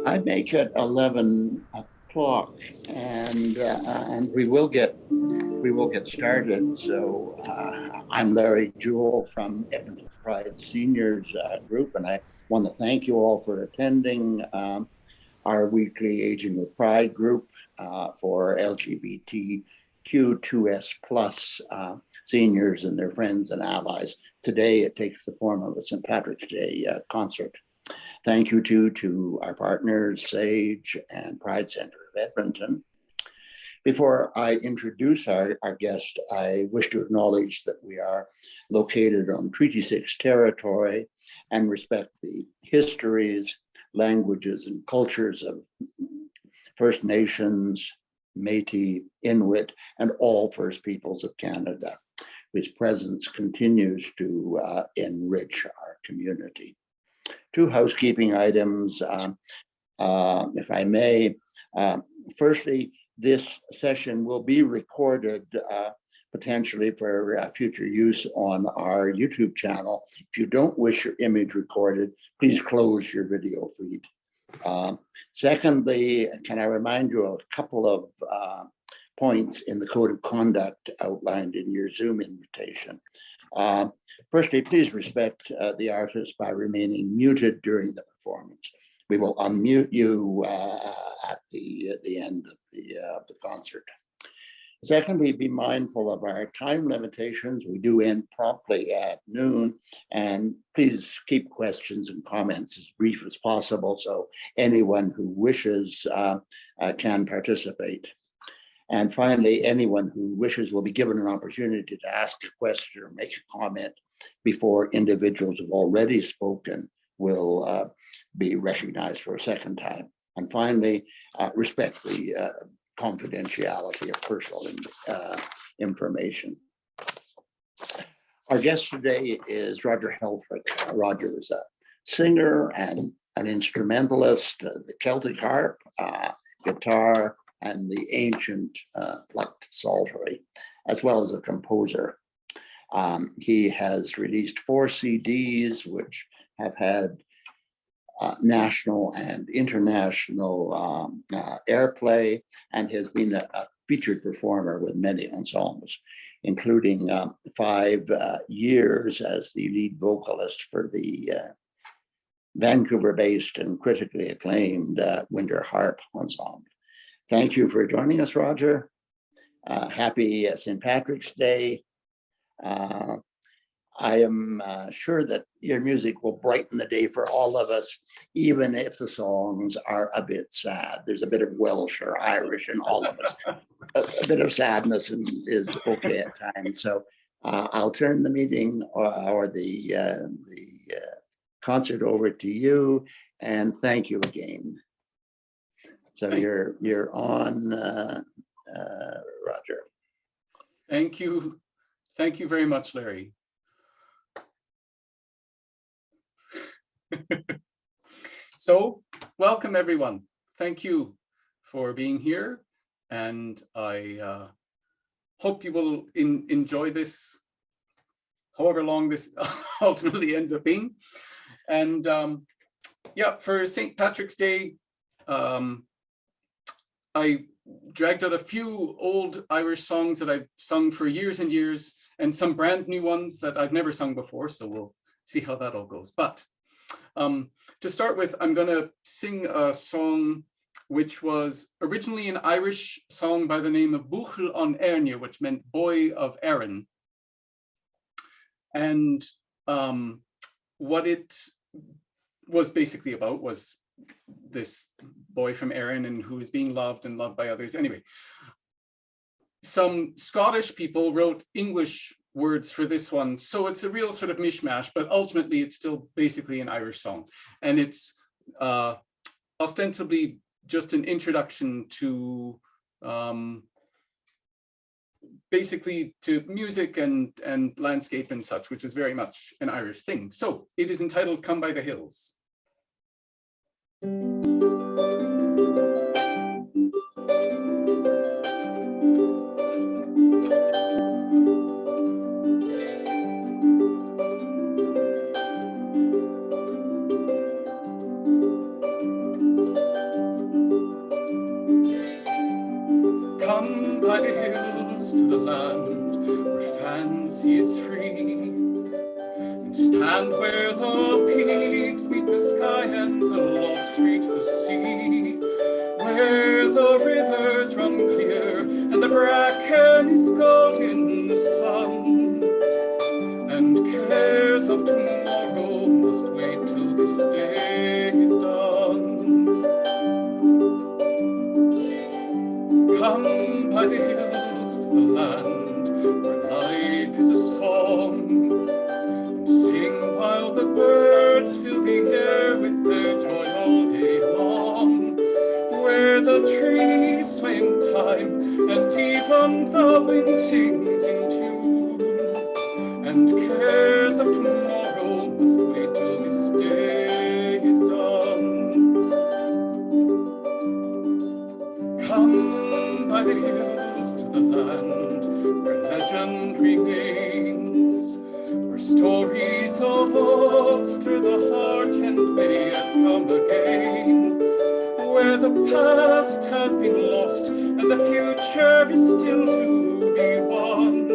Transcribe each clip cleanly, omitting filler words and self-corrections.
I make it 11 o'clock, and we will get started. So I'm Larry Jewell from Edmonton Pride Seniors Group, and I want to thank you all for attending our weekly Aging with Pride group for LGBTQ2S plus seniors and their friends and allies. Today it takes the form of a St. Patrick's Day concert. Thank you to our partners, SAGE and Pride Center of Edmonton. Before I introduce our guest, I wish to acknowledge that we are located on Treaty 6 territory and respect the histories, languages, and cultures of First Nations, Métis, Inuit, and all First Peoples of Canada, whose presence continues to enrich our community. Two housekeeping items, if I may. Firstly, this session will be recorded potentially for future use on our YouTube channel. If you don't wish your image recorded, please close your video feed. Secondly, can I remind you of a couple of points in the code of conduct outlined in your Zoom invitation. Firstly, please respect the artist by remaining muted during the performance. We will unmute you at the end of the concert. Secondly, be mindful of our time limitations. We do end promptly at noon, and please keep questions and comments as brief as possible so anyone who wishes can participate. And finally, anyone who wishes will be given an opportunity to ask a question or make a comment before individuals who've already spoken will be recognized for a second time. And finally, respect the confidentiality of personal information. Our guest today is Roger Helfrick. Roger is a singer and an instrumentalist, the Celtic harp, guitar, and the ancient plucked psaltery, as well as a composer. He has released 4 CDs, which have had national and international airplay, and has been a featured performer with many ensembles, including 5 years as the lead vocalist for the Vancouver-based and critically acclaimed Winter Harp Ensemble. Thank you for joining us, Roger. Happy St. Patrick's Day. I am sure that your music will brighten the day for all of us, even if the songs are a bit sad. There's a bit of Welsh or Irish in all of us. A bit of sadness is okay at times. So I'll turn the meeting or the concert over to you, and thank you again. So you're on, Roger. Thank you. Thank you very much, Larry. So, welcome everyone. Thank you for being here, and I hope you will enjoy this, however long this ultimately ends up being. And yeah, for St. Patrick's Day, I dragged out a few old Irish songs that I've sung for years and years, and some brand new ones that I've never sung before, so we'll see how that all goes. But to start with, I'm going to sing a song which was originally an Irish song by the name of Buchel on Erne, which meant boy of Erin. And what it was basically about was this boy from Erin and who was being loved and loved by others. Anyway, some Scottish people wrote English words for this one, so it's a real sort of mishmash, but ultimately it's still basically an Irish song, and it's ostensibly just an introduction to basically to music and landscape and such, which is very much an Irish thing. So it is entitled Come by the Hills. Stand where the peaks meet the sky and the lochs reach the sea, where the rivers run clear and the bracken is gold in the sun, and cares of tomorrow must wait till this day is done. Come by the hills to the land where life is a song, and sing while the birds fill the air with their joy all day long, where the trees sway in time and even the wind sings in tune, and cares of tomorrow must wait till this day is done. Come by the hills to the land where legend remains, where stories of old stir the heart and may yet come again, where the past has been lost and the future is still to be won,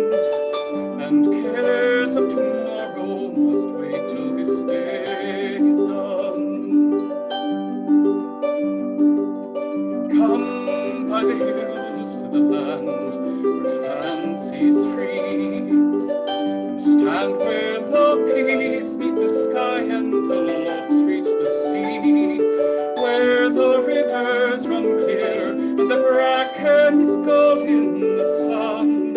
and cares of tomorrow must wait till this day is done. Come by the hills to the land where fancy's free, stand where the peaks meet the sky and the lochs reach the sea, where the rivers run clear and the bracken is gold in the sun,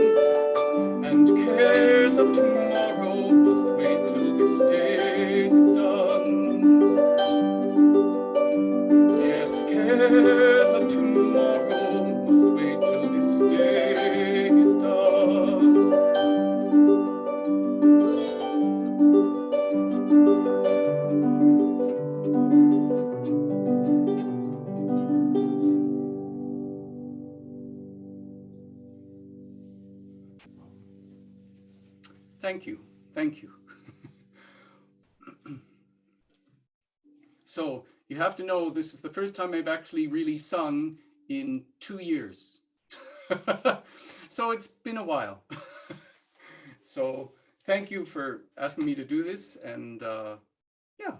and cares of tomorrow must wait till this day is done. Yes, cares of tomorrow must wait till this day is done. Thank you, thank you. So you have to know this is the first time I've actually really sung in 2 years. So it's been a while. So thank you for asking me to do this, and yeah.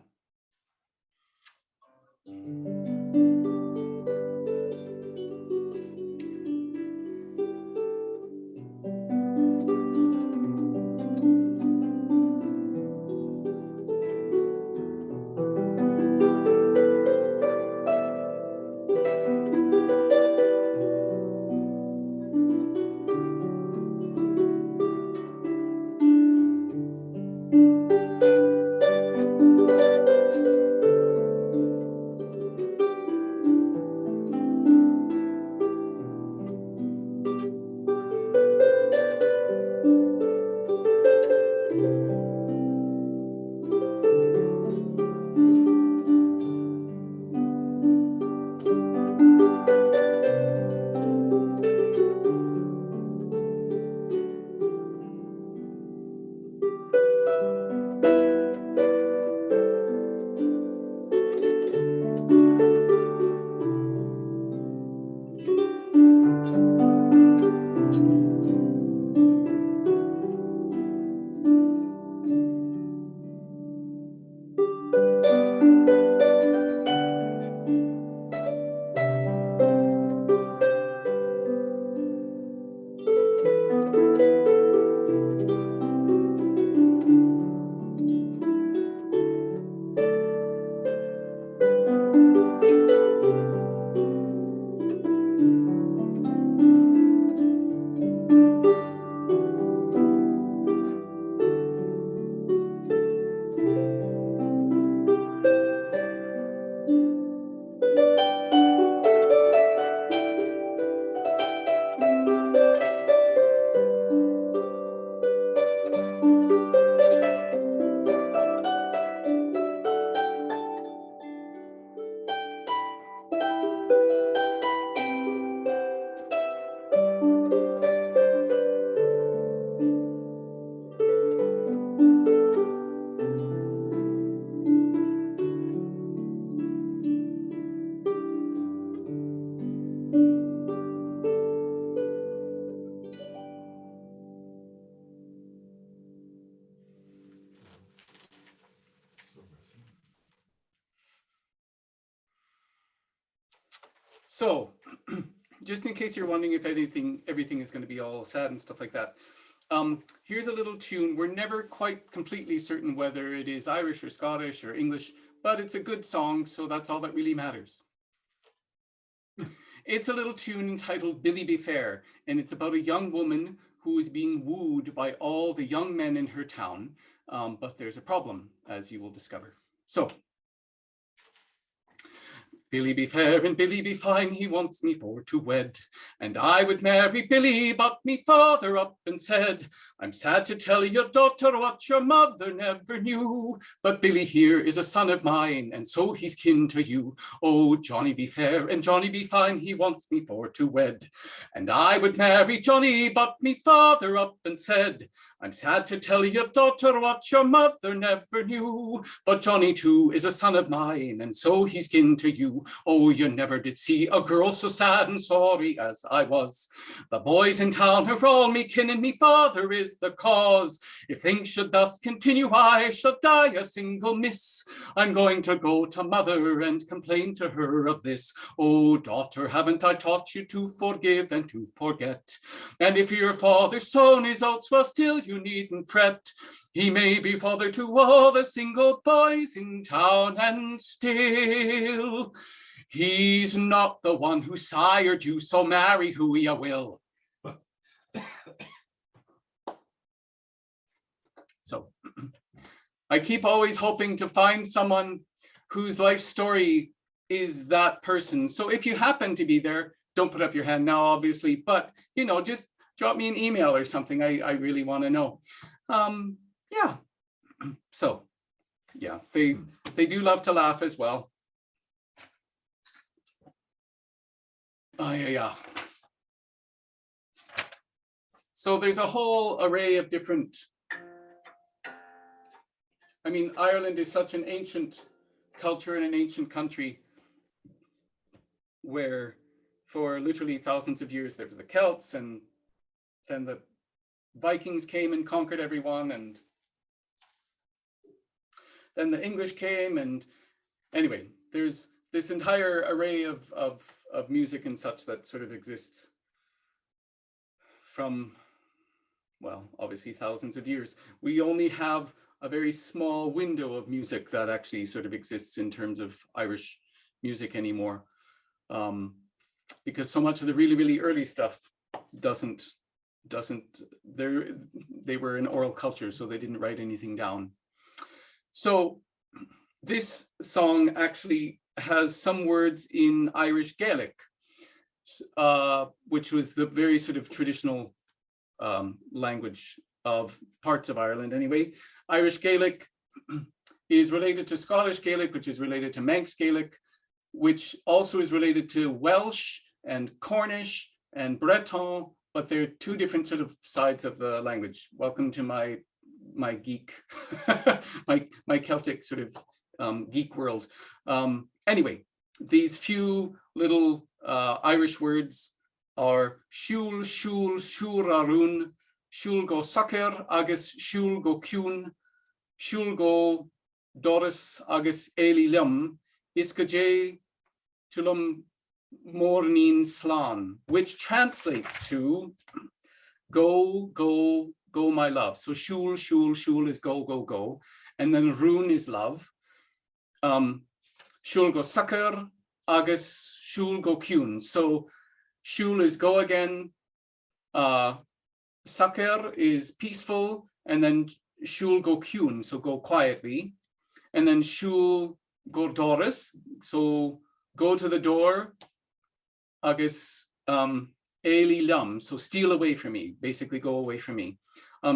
So just in case you're wondering if everything is going to be all sad and stuff like that, here's a little tune. We're never quite completely certain whether it is Irish or Scottish or English, but it's a good song, so that's all that really matters. It's a little tune entitled Billy Be Fair, and it's about a young woman who is being wooed by all the young men in her town, but there's a problem, as you will discover. So, Billy be fair and Billy be fine, he wants me for to wed. And I would marry Billy, but me father up and said, I'm sad to tell your daughter what your mother never knew. But Billy here is a son of mine, and so he's kin to you. Oh, Johnny be fair and Johnny be fine, he wants me for to wed. And I would marry Johnny, but me father up and said, I'm sad to tell your daughter what your mother never knew. But Johnny too is a son of mine, and so he's kin to you. Oh, you never did see a girl so sad and sorry as I was. The boys in town are all me kin, and me father is the cause. If things should thus continue, I shall die a single miss. I'm going to go to mother and complain to her of this. Oh, daughter, haven't I taught you to forgive and to forget? And if your father's son is out, well, still you needn't fret. He may be father to all the single boys in town, and still he's not the one who sired you, so marry who you will. So I keep always hoping to find someone whose life story is that person. So if you happen to be there, don't put up your hand now, obviously, but just drop me an email or something. I really want to know. Yeah. So yeah, they do love to laugh as well. Yeah. So there's a whole array of different. I mean, Ireland is such an ancient culture and an ancient country where for literally thousands of years there was the Celts, and then the Vikings came and conquered everyone, and then the English came, and anyway, there's this entire array of music and such that sort of exists from, well, obviously thousands of years. We only have a very small window of music that actually sort of exists in terms of Irish music anymore, because so much of the really, really early stuff they were an oral culture, so they didn't write anything down. So this song actually has some words in Irish Gaelic, which was the very sort of traditional language of parts of Ireland anyway. Irish Gaelic is related to Scottish Gaelic, which is related to Manx Gaelic, which also is related to Welsh and Cornish and Breton, but they're two different sort of sides of the language. Welcome to my geek, my Celtic sort of geek world. Anyway, these few little Irish words are siúl, siúl, siúr arún, siúl go soccer, agus siúl go ciún, siúl go doris agus éili liom, is go jay tulum mornin slan, which translates to go, go, go, my love. So siúl, siúl, siúl is go, go, go. And then rún is love. Siúl go soccer, agus siúl go ciún. So siúl is go again. Soccer is peaceful. And then siúl go ciún, so go quietly. And then siúl go doris, so go to the door. Agus éili liom, so steal away from me, basically go away from me.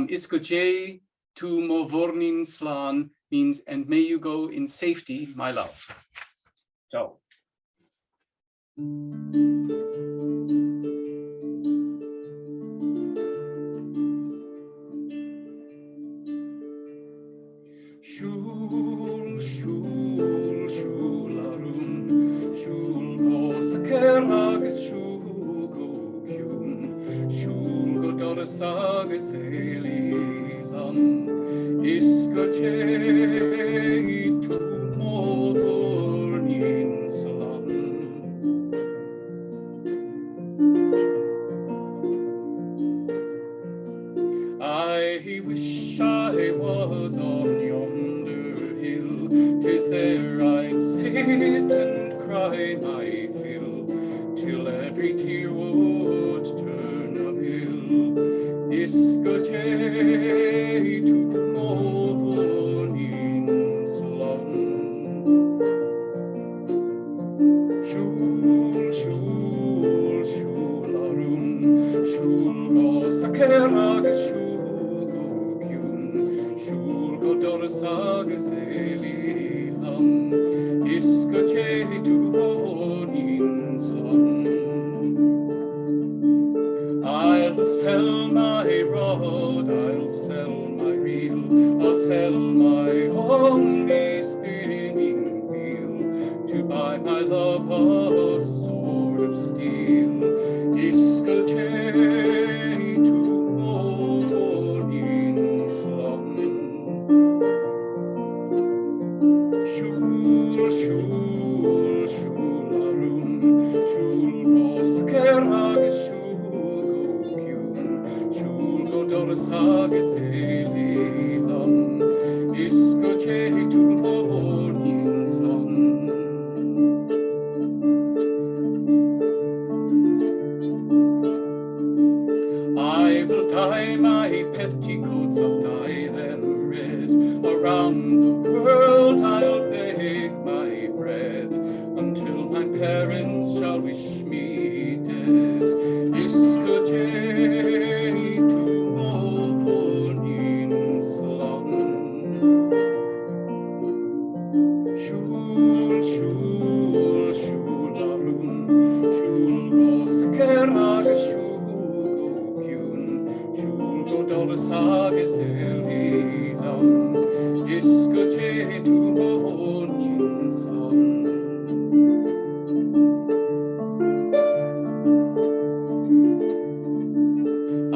Isco jay to mo vornin slan means, and may you go in safety, my love. So. Siúl, siúl, siúl arún, siúl go soccer agus siúl go ciún, siúl go doris agus éili liom, is go jay to mo vornin slan. spit and cry my fill, till every tear would turn a mill. Iscote to morning's long. Shul, shul, shularun, shul go sakerag, shul go kyun, shul go dorsag selilam, iskoche to morning's long. I'll sell my rod, I'll sell my reel, I'll sell my only spinning wheel, to buy my love a sword of steel. Iskoche to morning's long. Shul, shul, shularun, shul go sakerag, shul go kyun, shul go dorsag selilam, iskoche to morning's long. I will dye my petticoats, I'll dye them red. Around the world I'll bake my bread, until my parents shall wish me dead. Iskoche to morning's long. Shul, shul, shularun, shul go sakerag, shul go kyun, shul go dorsag selilam, iskoche to morning's long. I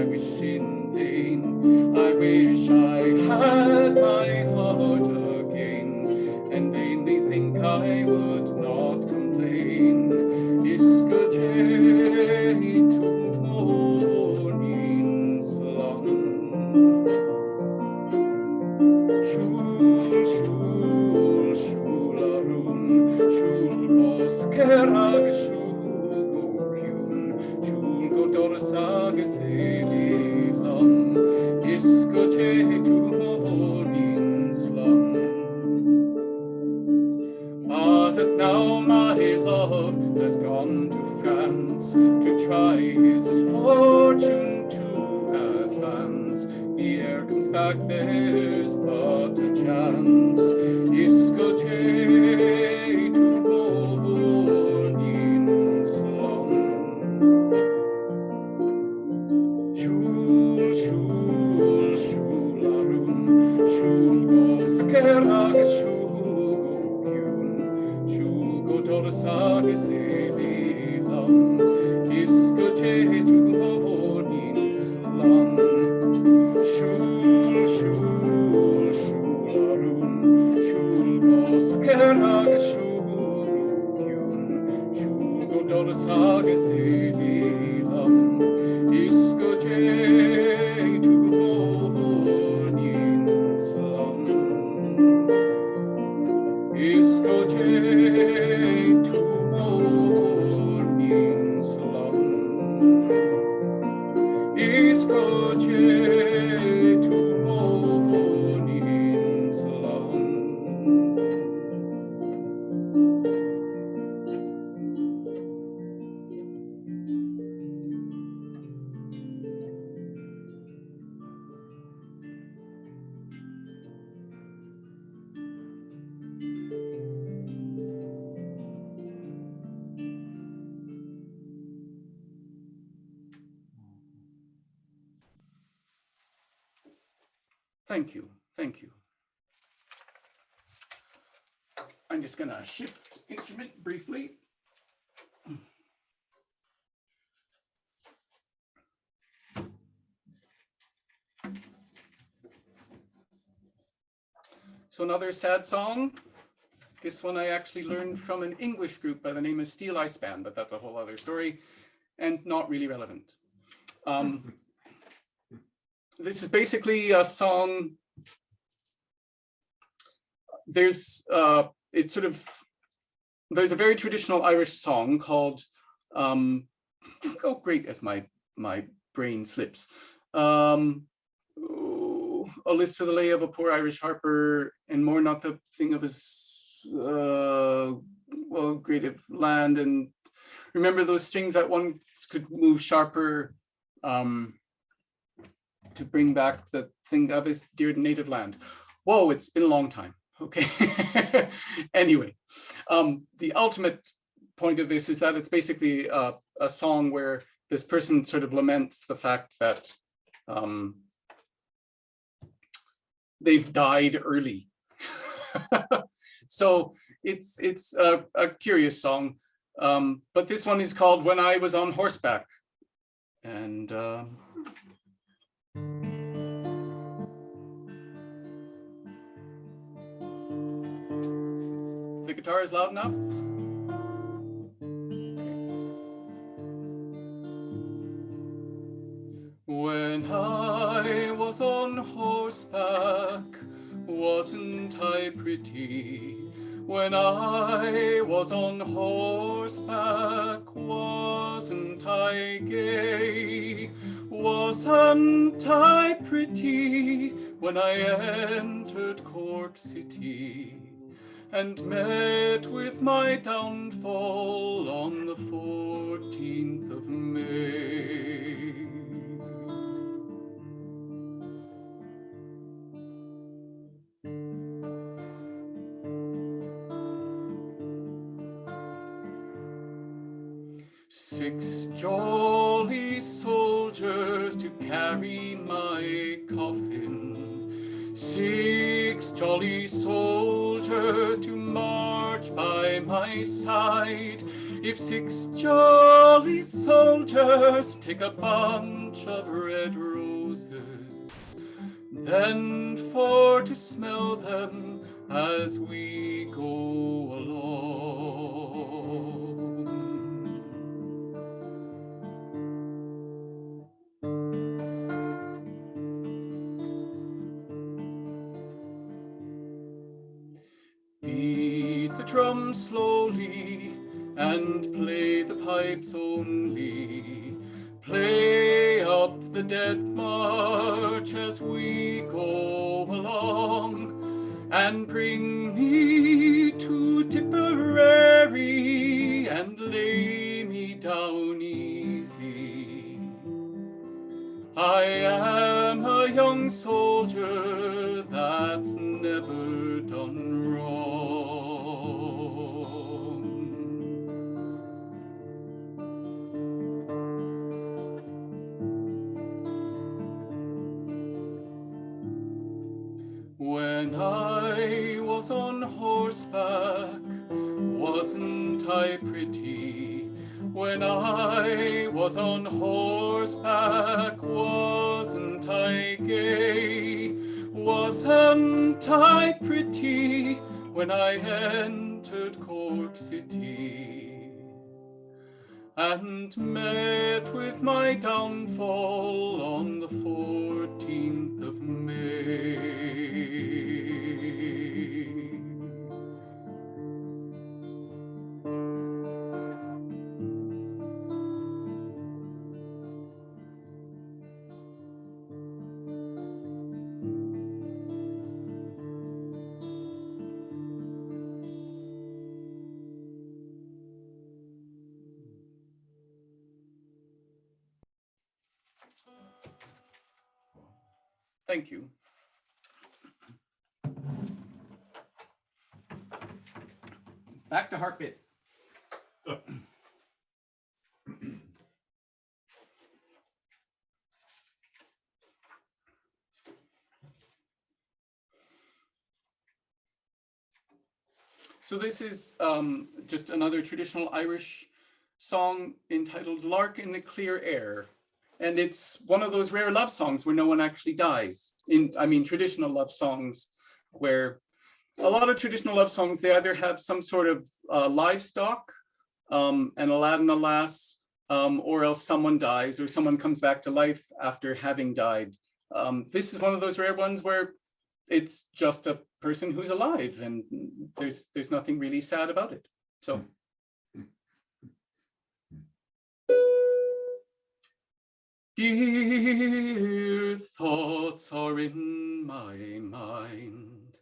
wish in vain. I wish I had my heart again, and made me think I would not complain. Iskoche to morning's long. Shul, shul, shularun, shul go sakerag, shul go kyun, shul go dorsag selilam, iskoche to morning's long. But now my love has gone to France, to try his fortune to advance. He ere comes back, there's but a chance. Iskoche to morning's long. Shul, shul, shularun, shul go sakerag, shul go kyun, shul go dorsag selilam, iskoche to morning's long. Shul, shul, shularun, shul go sakerag, shul go kyun, shul go dorsag selilam, iskoche to morning's long. Iskoche to morning's long. Iskoche to morning's long. Thank you, thank you. I'm just gonna shift instrument briefly. So another sad song. This one I actually learned from an English group by the name of Steel Ice Band, but that's a whole other story and not really relevant. This is basically a song there's there's a very traditional Irish song called oh great, as my brain slips. A list to the lay of a poor Irish harper, and more not the thing of his well, great of land, and remember those strings that one could move sharper to bring back the thing of his dear native land. Whoa, it's been a long time. Okay. Anyway, the ultimate point of this is that it's basically a song where this person sort of laments the fact that they've died early. So it's a curious song, but this one is called "When I Was on Horseback," and the guitar is loud enough. When I was on horseback, wasn't I pretty? When I was on horseback, wasn't I gay? Wasn't I pretty when I entered Cork City and met with my downfall on the 14th of May? 6 jolly soldiers to carry my coffin, 6 jolly soldiers to march by my side. If 6 jolly soldiers take a bunch of red roses, then for to smell them as we go along. Beat the drum slowly and play the pipes only. Play up the Dead March as we go along, and bring me to Tipperary and lay me down easy. I am a young soldier that's never done wrong. When I was on horseback, wasn't I pretty? When I was on horseback, wasn't I gay? Wasn't I pretty when I entered Cork City and met with my downfall on the 14th of May? Thank you. Back to harp bits. So this is just another traditional Irish song entitled "Lark in the Clear Air." And it's one of those rare love songs where no one actually dies. Traditional love songs where a lot of traditional love songs, they either have some sort of livestock, and a lad and a lass, or else someone dies or someone comes back to life after having died. This is one of those rare ones where it's just a person who's alive, and there's nothing really sad about it. So. Dear thoughts are in my mind,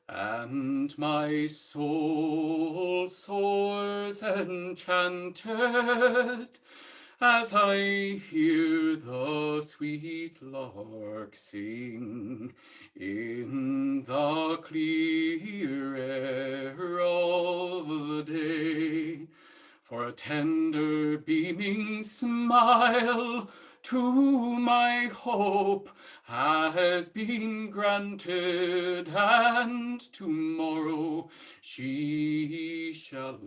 and my soul soars enchanted as I hear the sweet lark sing in the clear air of the day. For a tender beaming smile to my hope has been granted, and tomorrow she shall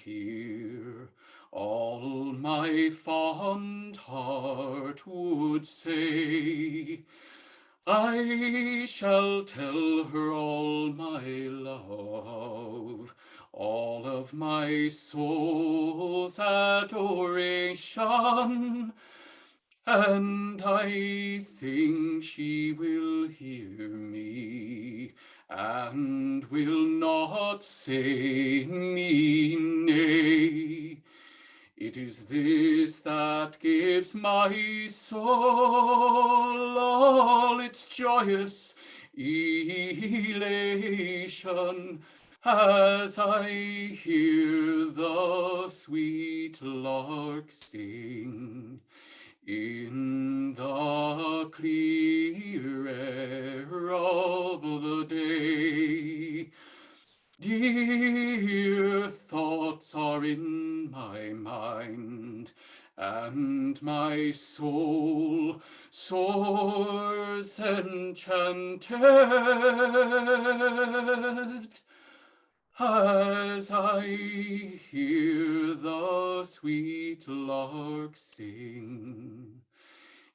hear all my fond heart would say. I shall tell her all my love, all of my soul's adoration, and I think she will hear me and will not say me nay. It is this that gives my soul all its joyous elation as I hear the sweet lark sing in the clear air of the day. Dear thoughts are in my mind, and my soul soars enchanted as I hear the sweet lark sing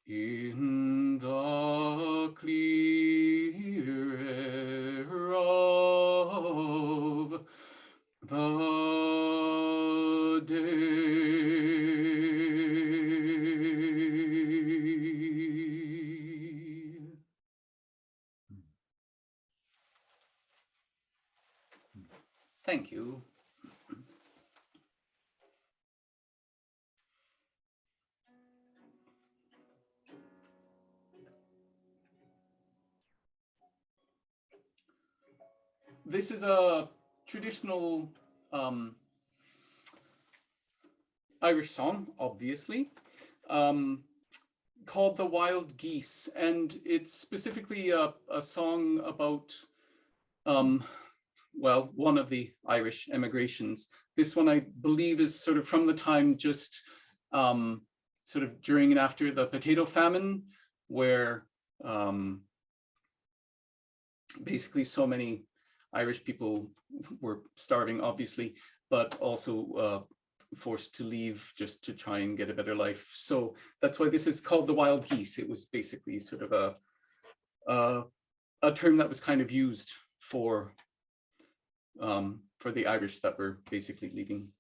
in the clear air of the day. Thank you. This is a traditional Irish song, obviously, called The Wild Geese, and it's specifically a song about, well, one of the Irish emigrations. This one, I believe, is sort of from the time just sort of during and after the potato famine, where basically so many Irish people were starving, obviously, but also forced to leave just to try and get a better life. So that's why this is called The Wild Geese. It was basically sort of a term that was kind of used for the Irish that were basically leaving.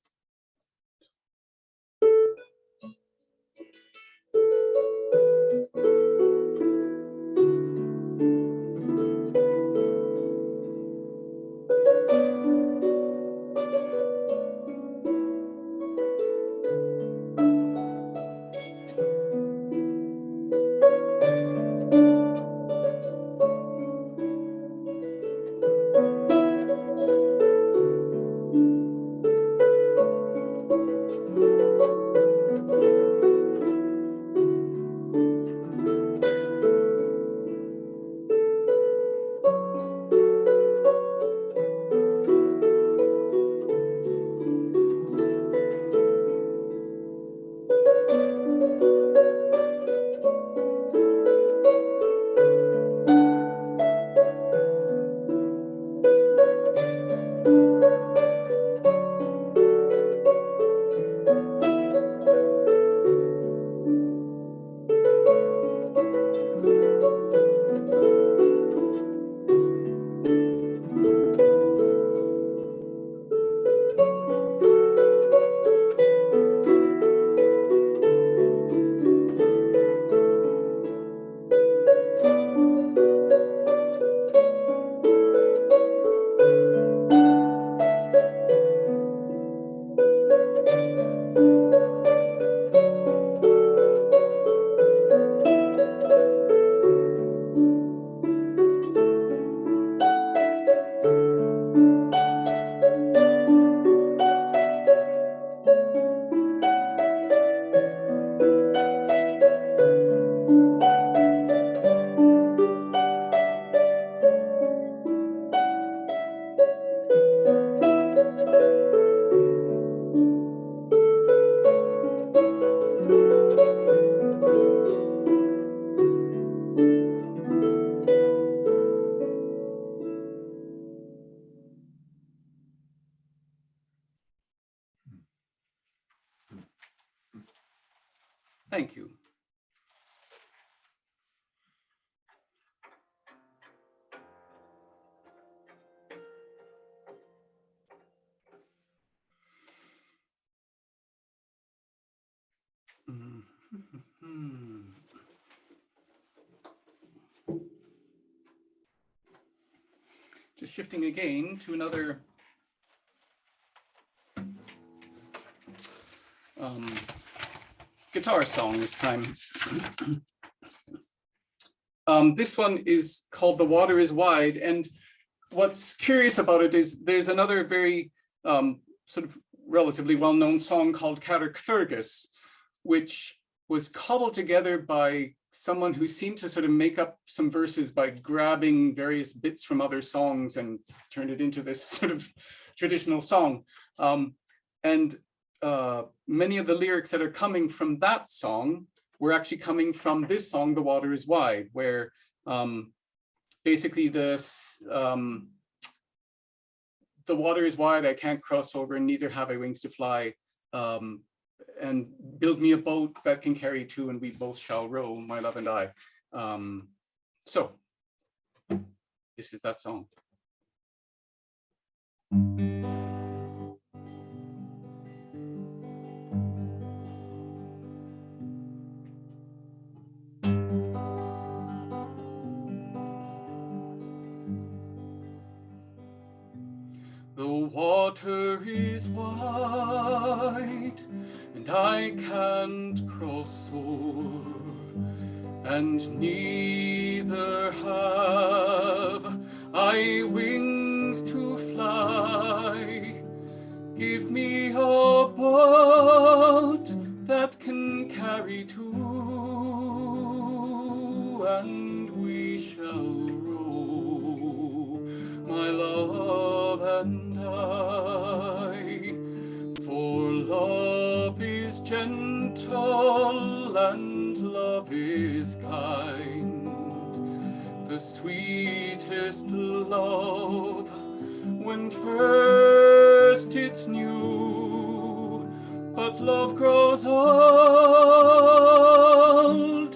Thank you. Just shifting again to another guitar song this time. This one is called The Water is Wide, and what's curious about it is there's another very sort of relatively well-known song called Carrick Fergus, which was cobbled together by someone who seemed to sort of make up some verses by grabbing various bits from other songs and turned it into this sort of traditional song. Many of the lyrics that are coming from that song were actually coming from this song, The Water is Wide, where basically the water is wide, I can't cross over, and neither have I wings to fly. And build me a boat that can carry two, and we both shall row, my love and I. So this is that song. The water is wide, and I can't cross o'er, and neither have I wings to fly. Give me a boat that can carry two, and we shall row, my love and I. For love is gentle and love is kind, the sweetest love when first it's new, but love grows old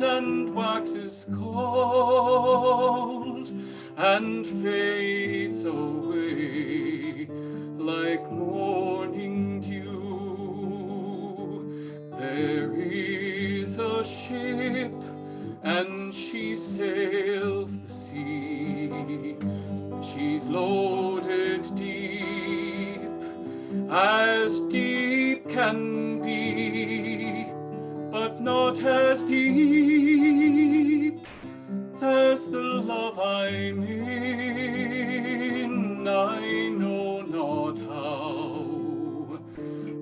and waxes cold and fades away like morning dew. There is a ship and she sails the sea. She's loaded deep as deep can be, but not as deep as the love I'm in. I know not how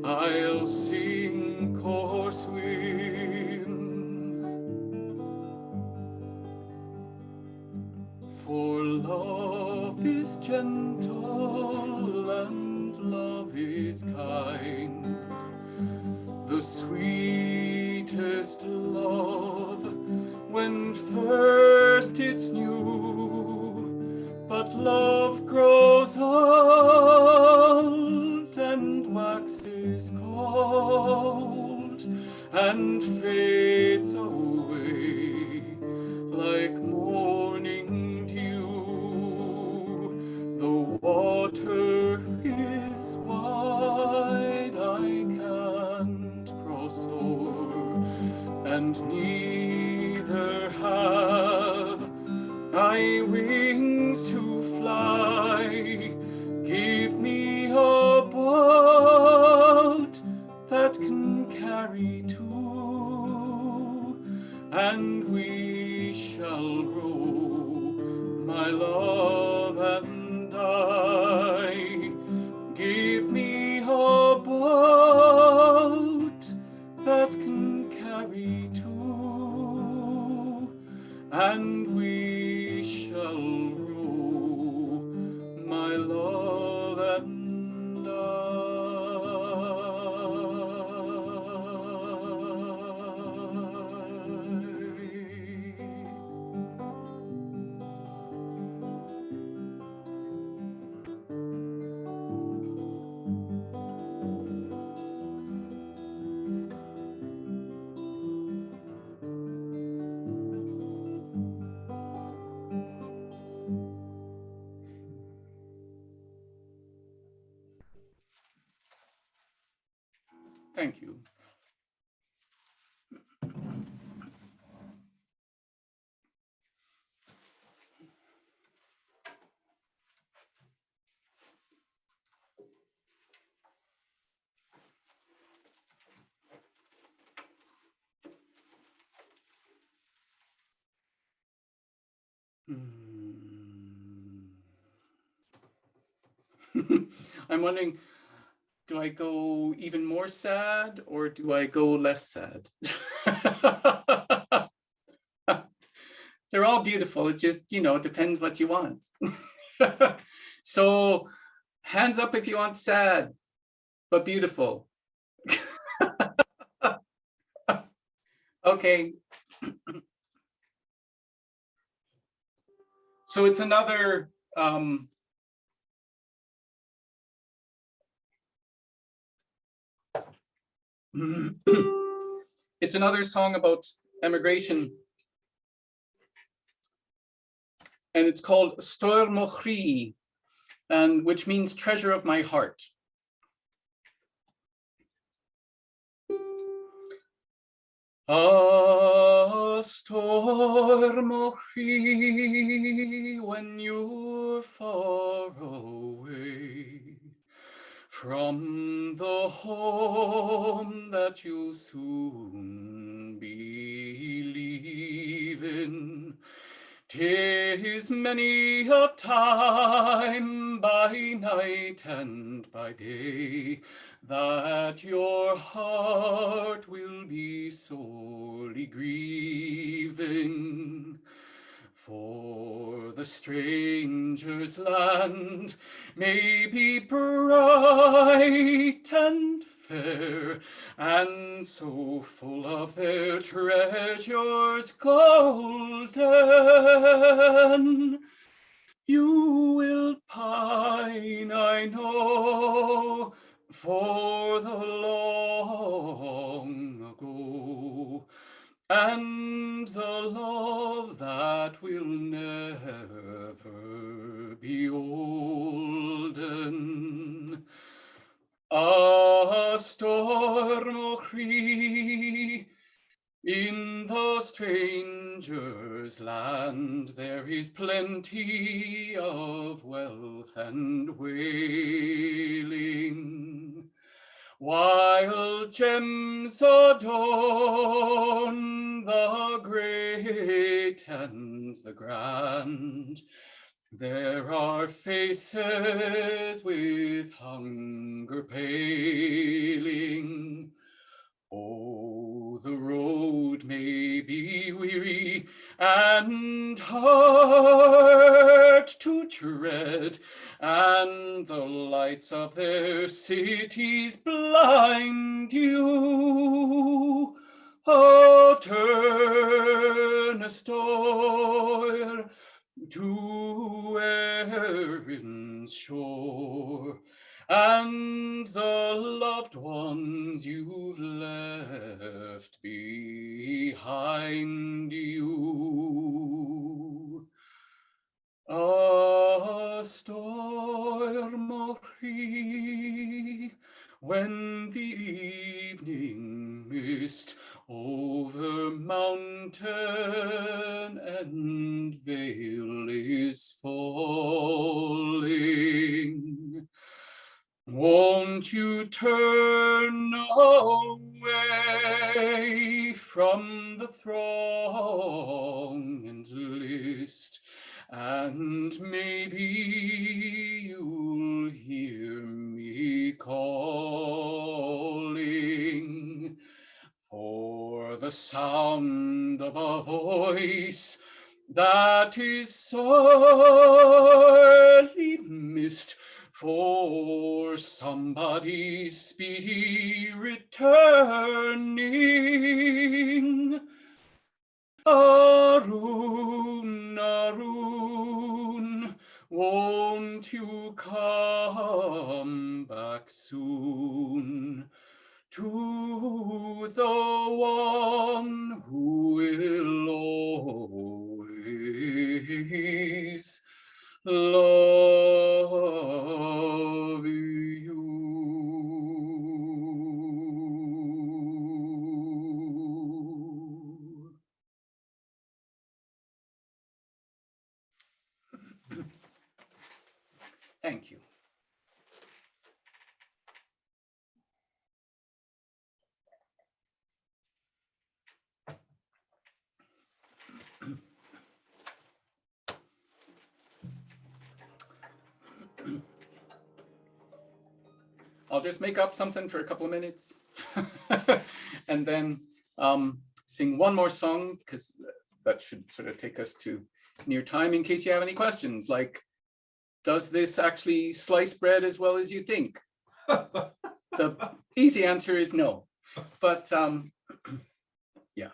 I'll sink or swim, for love is gentle and love is kind, the sweetest love when first it's new, but love grows old and waxes cold and fades away like morning dew. The water is wide, I can't cross o'er, and neither have I wings to fly. Give me a boat that can carry two, and we shall row, my love and I. Give me a boat that can carry two, and we shall row, my love and I. Thank you. I'm wondering, do I go even more sad or do I go less sad? They're all beautiful. It just, depends what you want. So hands up if you want sad, but beautiful. Okay. So it's another, it's another song about emigration. And it's called Stoir Mochri, and which means treasure of my heart. Stoir Mochri, when you're far away from the home that you'll soon be leaving. 'Tis many a time by night and by day that your heart will be sorely grieving. For the stranger's land may be bright and fair, and so full of their treasures golden. You will pine, I know, for the long ago, and the love that will never be olden. A storm Mochri, in the stranger's land there is plenty of wealth and wailing, while gems adorn the great and the grand. There are faces with hunger paling. Oh, the road may be weary and hard to tread, and the lights of their cities blind you. Oh, turn a Stoir to Erin's shore, and the loved ones you've left behind you. A Stoir Mochri, when the evening mist over mountain and vale is falling. Won't you turn away from the throng and list, and maybe you'll hear me calling, for the sound of a voice that is sorely missed, for somebody's speedy returning. Arun, Arun, won't you come back soon to the one who will always love you? I'll just make up something for a couple of minutes and then sing one more song, because that should sort of take us to near time, in case you have any questions, like, does this actually slice bread as well as you think? The easy answer is no, but yeah.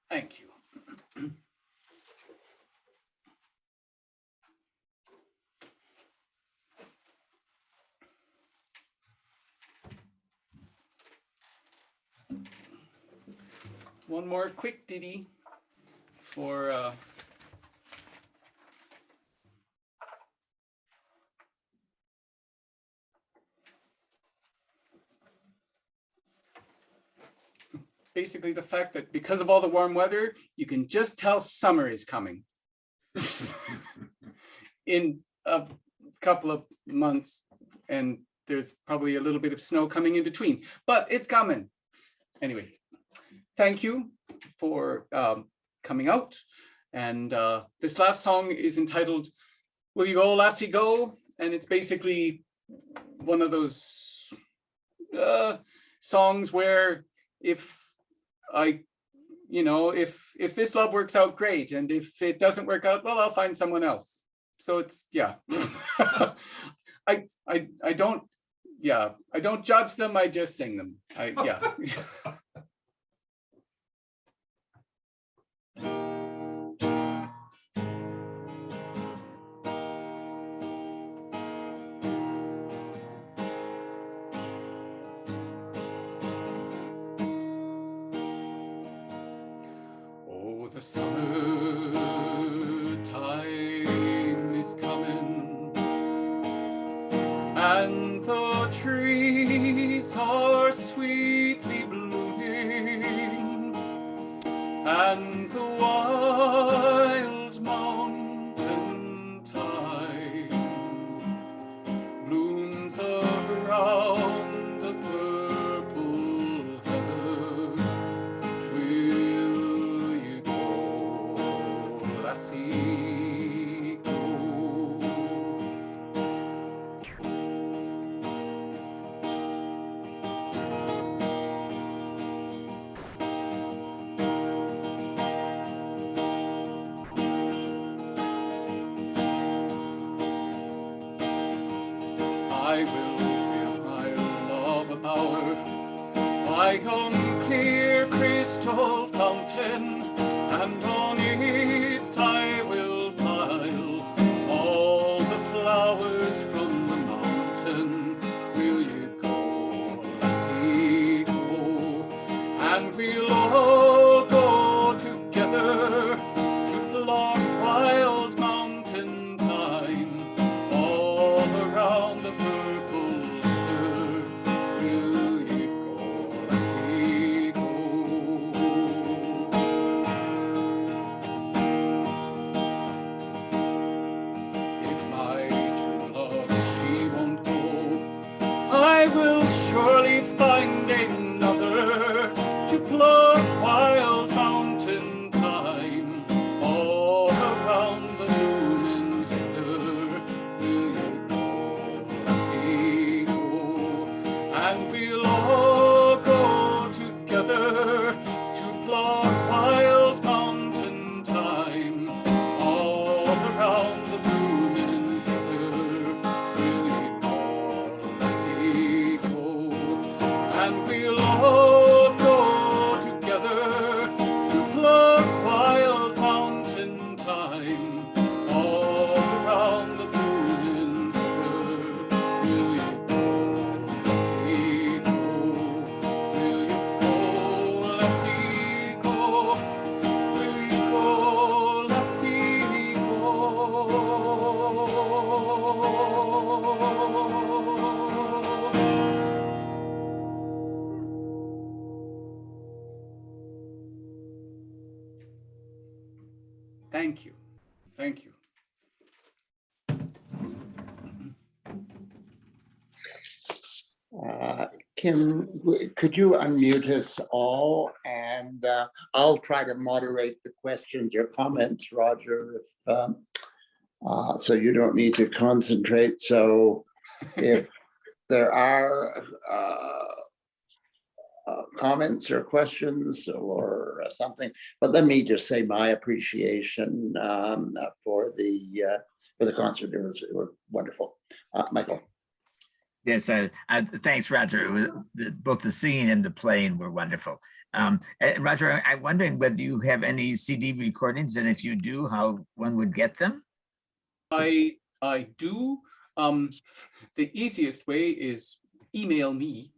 Thank you. One more quick ditty for basically the fact that because of all the warm weather, you can just tell summer is coming. In a couple of months, and there's probably a little bit of snow coming in between, but it's coming. Anyway, thank you for coming out. And this last song is entitled Will You Go, Lassie Go? And it's basically one of those songs where if if this love works out, great. And if it doesn't work out, well, I'll find someone else. So it's, yeah. I don't judge them, I just sing them. Yeah. Oh, the summertime is coming, and the trees are sweetly blooming, and the wild mountain thyme blooms around the purple heather. Will you go, lassie, go? I will give my love a power by yon clear crystal fountain, and on it I will pile all the flowers from the mountain. Will you go, lassie, go? And we'll all go together to pluck wild mountain thyme all around the purple heather. Will you go, lassie, go? If my true love, she won't go, I will surely find another to pluck wild mountain thyme all around the blooming heather. Will you go, lassie, go? And we'll all go together to pluck wild mountain thyme all around the blooming heather. Will you go, lassie, go? And we'll all go together to pluck wild mountain thyme all around the blooming heather. Will you go, lassie, go? Will you go, lassie, go? Will you go, lassie, go? Thank you. Thank you. Could you unmute us all, and I'll try to moderate the questions or comments, Roger, if, so you don't need to concentrate. So if there are comments or questions or something, but let me just say my appreciation for the concert. It was wonderful. Michael. Yes, thanks, Roger. Both the singing and the playing were wonderful. And Roger, I'm wondering whether you have any CD recordings, and if you do, how one would get them? I do. The easiest way is email me.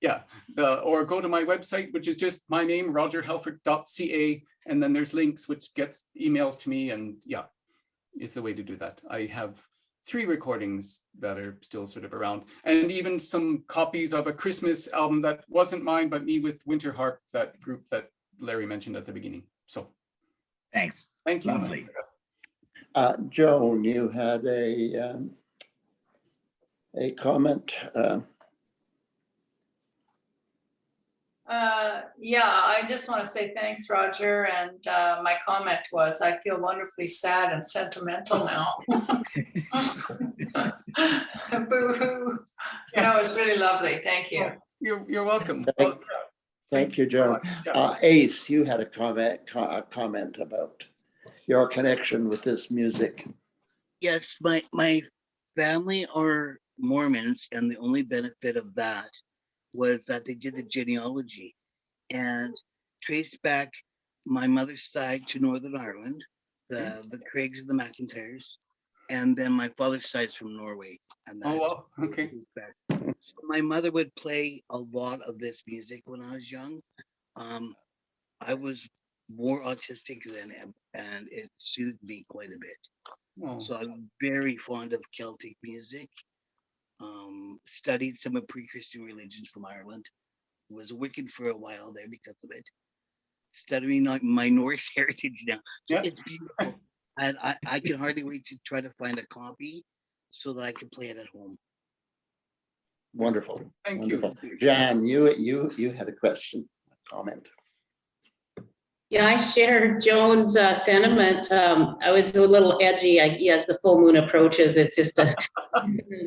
Yeah, or go to my website, which is just my name, rogerhelfrick.ca, and then there's links which gets emails to me, and yeah, is the way to do that. I have 3 recordings that are still sort of around, and even some copies of a Christmas album that wasn't mine, but me with Winter Harp, that group that Larry mentioned at the beginning. So Thanks. thank you. Lovely. Joan, you had a comment. Yeah, I just want to say thanks, Roger. And my comment was, I feel wonderfully sad and sentimental now. Boo-hoo. That was really lovely. Thank you. You're welcome. Thank you, Joan. Ace, you had a comment about your connection with this music. Yes, my family are Mormons, and the only benefit of that was that they did the genealogy and traced back my mother's side to Northern Ireland, the Craigs and the McIntyres, and then my father's side's from Norway. And that, oh, wow. Okay. So my mother would play a lot of this music when I was young. I was more autistic than him, and it soothed me quite a bit. Oh. So I'm very fond of Celtic music. Studied some of pre-Christian religions from Ireland. Was Wiccan for a while there because of it. Studying my Norse heritage now. So yeah. It's beautiful. And I can hardly wait to try to find a copy so that I can play it at home. Wonderful. Thank Wonderful. you. Jan, you had a question, a comment. Yeah, I share Joan's sentiment. I was a little edgy. As the full moon approaches, it's just a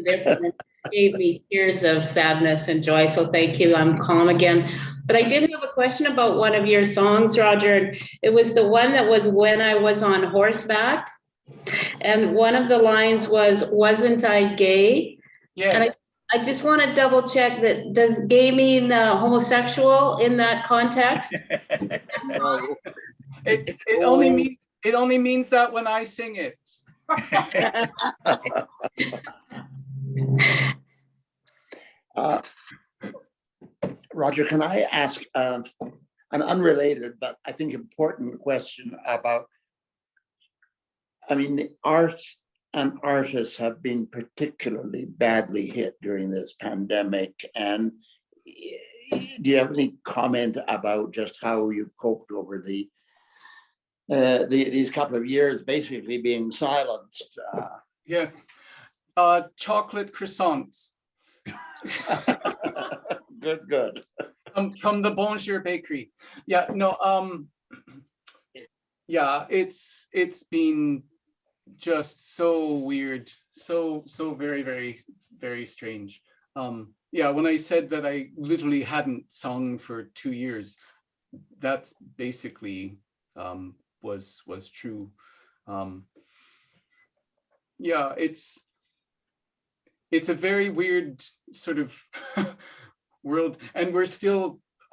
different. Gave me tears of sadness and joy. So thank you. I'm calm again. But I did have a question about one of your songs, Roger. It was the one that was when I was on horseback. And one of the lines was, "Wasn't I gay?" And Yes. I just want to double check that, does gay mean homosexual in that context? No, It, it's it all- only means that when I sing it. Roger, can I ask an unrelated but I think important question about, I mean, the arts and artists have been particularly badly hit during this pandemic. And do you have any comment about just how you've coped over these couple of years basically being silenced? Yeah. Chocolate croissants. Good. From the Bonjour Bakery. Yeah, no, yeah, it's been just so weird, so very, very, very strange. Yeah, when I said that I literally hadn't sung for 2 years, that's basically was true. Yeah, it's a very weird sort of world, and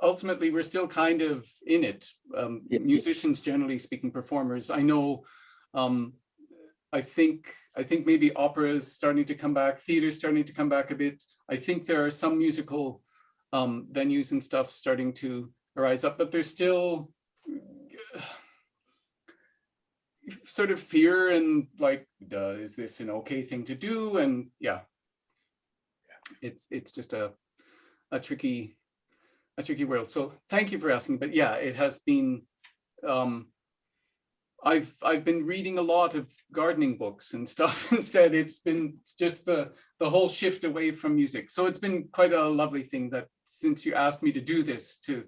ultimately we're still kind of in it. Yeah. Musicians, generally speaking, performers. I know, I think maybe opera is starting to come back, theater is starting to come back a bit. I think there are some musical venues and stuff starting to arise up, but there's still sort of fear and like, is this an okay thing to do? And yeah, it's just a tricky world. So thank you for asking. But yeah, it has been, I've been reading a lot of gardening books and stuff instead. It's been just the whole shift away from music. So it's been quite a lovely thing that since you asked me to do this, to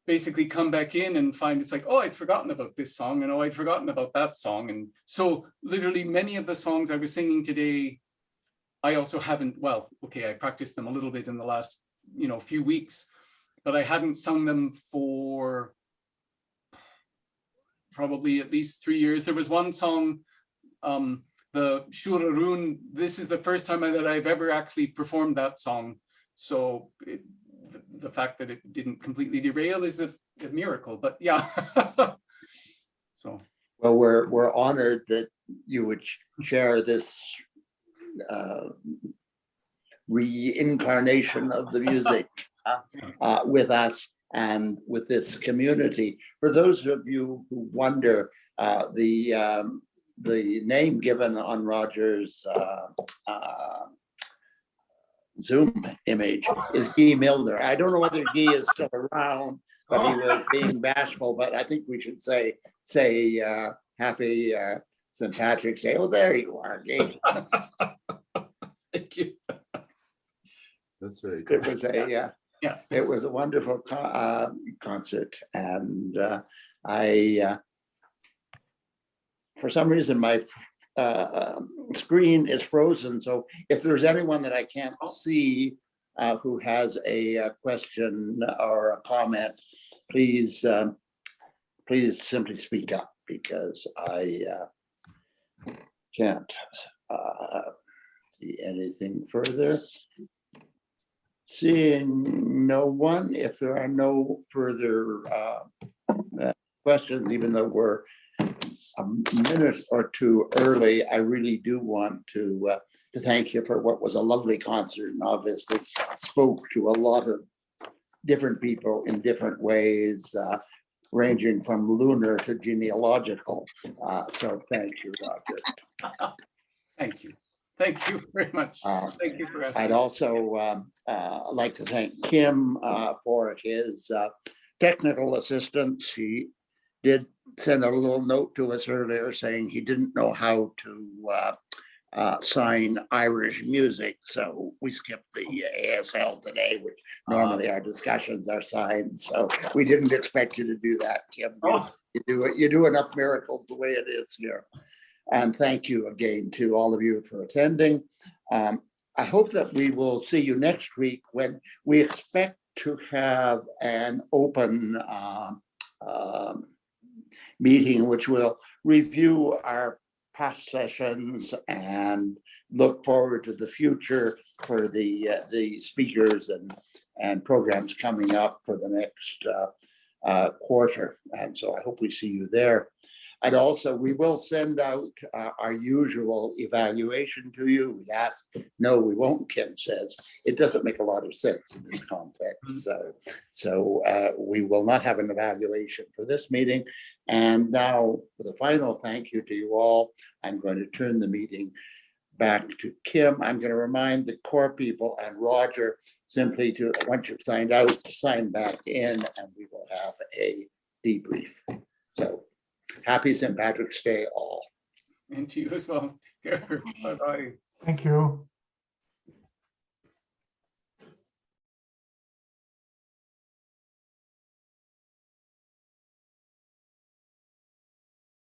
basically come back in and find it's like, oh, I'd forgotten about this song, and oh, I'd forgotten about that song. And so literally many of the songs I was singing today, I also haven't, well, okay, I practiced them a little bit in the last, few weeks, but I hadn't sung them for probably at least 3 years. There was one song, the Shurarun. This is the first time that I've ever actually performed that song. So the fact that it didn't completely derail is a miracle, but yeah. So. Well, we're honored that you would share this reincarnation of the music with us and with this community. For those of you who wonder, the name given on Roger's Zoom image is Guy Milner. I don't know whether Guy is still around, but he was being bashful. But I think we should say happy St. Patrick's Day. Oh, there you are, Guy. Thank you. That's very good. It was it was a wonderful concert, and I for some reason my screen is frozen. So if there's anyone that I can't see who has a question or a comment, please simply speak up, because I can't see anything further. Seeing no one, if there are no further questions, even though we're a minute or two early, I really do want to thank you for what was a lovely concert, and obviously spoke to a lot of different people in different ways, ranging from lunar to genealogical. So thank you, Roger. Thank you. Thank you very much. Thank you for asking. I'd also like to thank Kim for his technical assistance. He did send a little note to us earlier saying he didn't know how to sign Irish music. So we skipped the ASL today, which normally our discussions are signed. So we didn't expect you to do that, Kim. You do enough miracles the way it is here. And thank you again to all of you for attending. I hope that we will see you next week, when we expect to have an open meeting, which will review our past sessions and look forward to the future for the speakers and programs coming up for the next quarter. And so I hope we see you there. And also, we will send out our usual evaluation to you. We ask, no, we won't, Kim says. It doesn't make a lot of sense in this context. So we will not have an evaluation for this meeting. And now, for the final thank you to you all, I'm going to turn the meeting back to Kim. I'm going to remind the core people and Roger simply to, once you've signed out, to sign back in, and we will have a debrief. So happy St. Patrick's Day all. And to you as well. Bye-bye. Thank you.